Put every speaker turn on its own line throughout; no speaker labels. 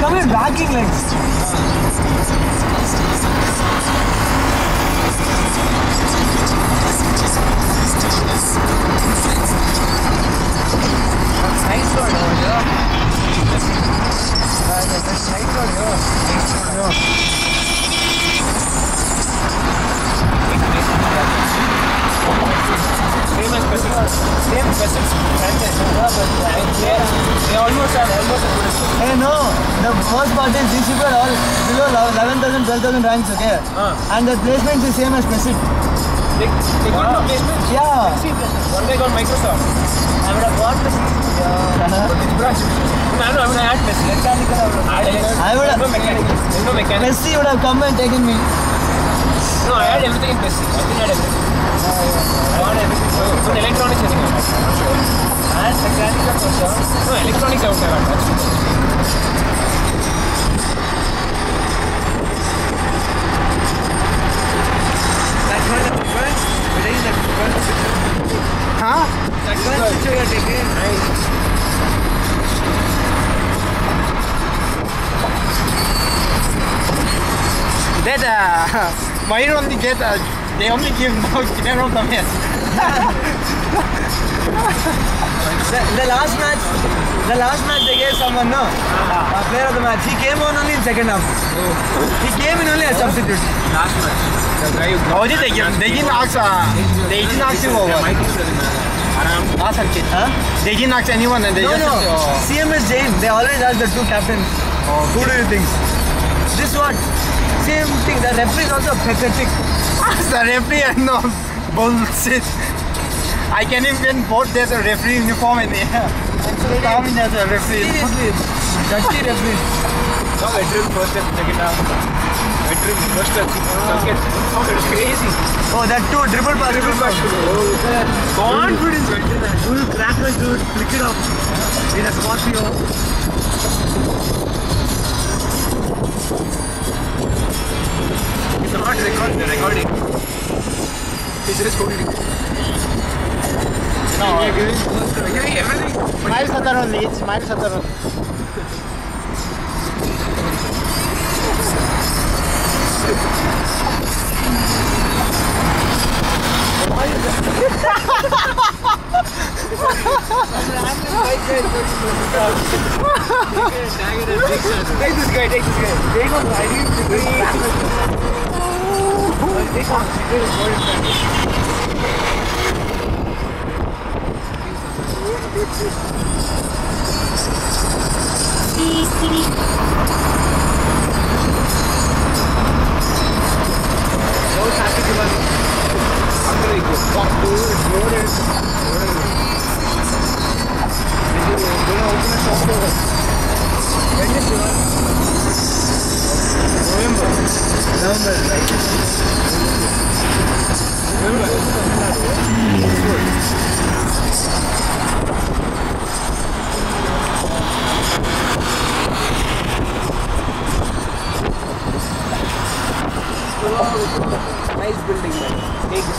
come in backing like. Nice road over here. Nice road here. Same specifics. They almost are Hey no, the first part is these people are all below 11,000, 12,000 ranks, okay? And the placement is same as Specific. They got no placement? Yeah. One guy got Microsoft. I would have got this. Which branch? No, I would have had Messi. Mechanical, I would have. No mechanical. No mechanical. Messi would have come and taken me. No, I had everything in Messi. I didn't have everything. I want everything. So electronics anything. And mechanical for sure. No, electronics I would have had. Huh? That's one picture you are taking. Nice. That mine only get they only give no camera from here. The last match they gave someone no player of the match. He came on only in second half. He came in only as substitute. Last match. Oh, they didn't ask him over. They didn't ask anyone and they CMS Jain, they always ask the two captains. Who do you think? This what? Same thing, the referee is also pathetic. The referee no bullshit. I can even vote there's a referee uniform in here. Actually, Tommy has a referee. Seriously, dirty referee. No, veteran first step, second half. Veteran first step, second. Oh, it's crazy. Oh, that too, dribble pass. Confidence, veteran. You will crack it, dude. Flick it up. In a Scorpio. It's not recording, the recording. It's just recording. No, everything. Smile Satar only, it's Smile Satar only. Take this guy. Take on riding. Take on. Nice building, man. Take it.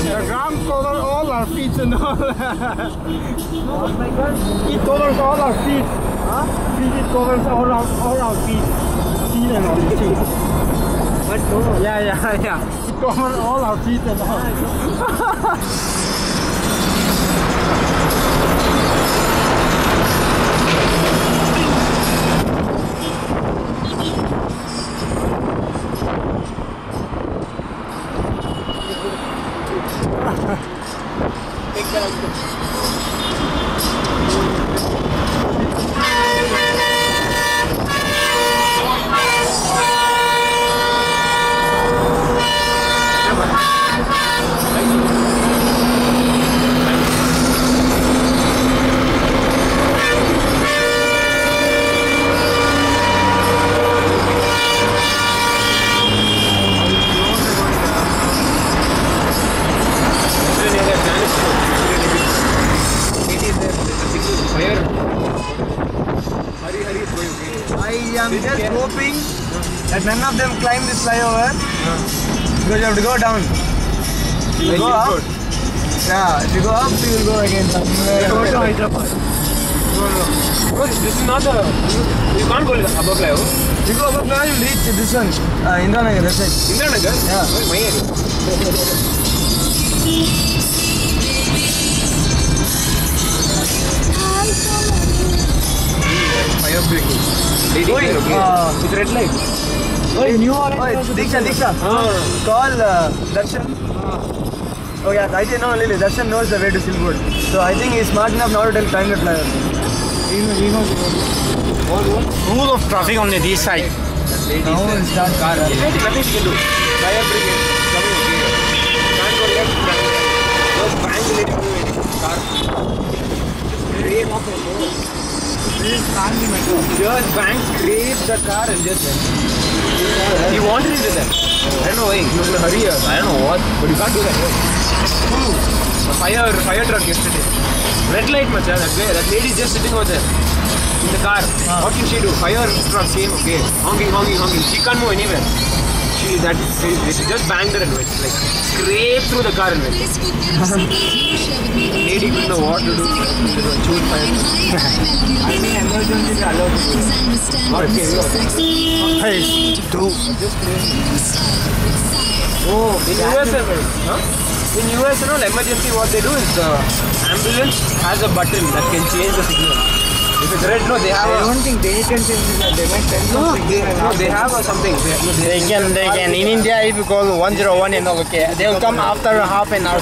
The ground covered all our feet and all. Oh my God! It covers all our feet.
Feet it covers all our feet. Feet and all the things.
But no.
Yeah. It covers all our feet and all.
Take that out. I am just hoping that none of them climb this flyover because you have to go down. You go up. Yeah, if you go up, you will go again somewhere.
Go to Hyderabad.
No. This is not the. You can't go above flyover.
You go above now, you will reach this one. Indranagar, that's it.
Indranagar?
Yeah.
My area. Fire breaking.
Oi,
With red light.
New
Diksha. Call Darshan. Oh yeah, I didn't know Lily. Darshan knows the way to Silwood. So I think he's smart enough now to tell climb the flyover.
He knows rule of traffic on this side.
Now we'll start car.
Nothing she can do. Fire breaking. Coming okay. Can't go left. Just bank it. Car. Just bank, scrape the car and just went. He wanted it with that. I don't know why. He was in a hurry. I don't know what. But you can't do that. A fire truck yesterday. Red light, macha. That lady is just sitting over there. In the car. What can she do? Fire truck came, okay. Honking. She can't move anywhere. She just banged her and went. Like, scraped through the car and went. Lady couldn't know what to do. Shoot fire.
I think emergency is allowed to do.
Okay,
Hey,
Oh, in US, in US, emergency, what they do is the ambulance has a button that can change the signal. If it's red, no, they have
I don't think they can change it. They might tell
they have something.
they can. In India, if you call 101 and all, okay, they will come after half an hour.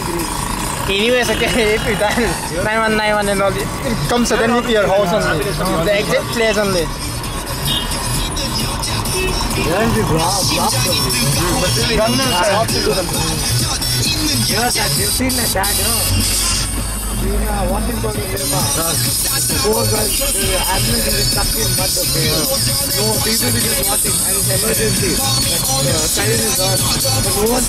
In US, okay, if you dial 9191 and all, it comes suddenly to your house only. The exact place only.
Yes, I've seen like that, one thing about four girls, the ambulance is stuck in mud, okay. No, people are just watching, and it's emergency. But, silence is on. But no one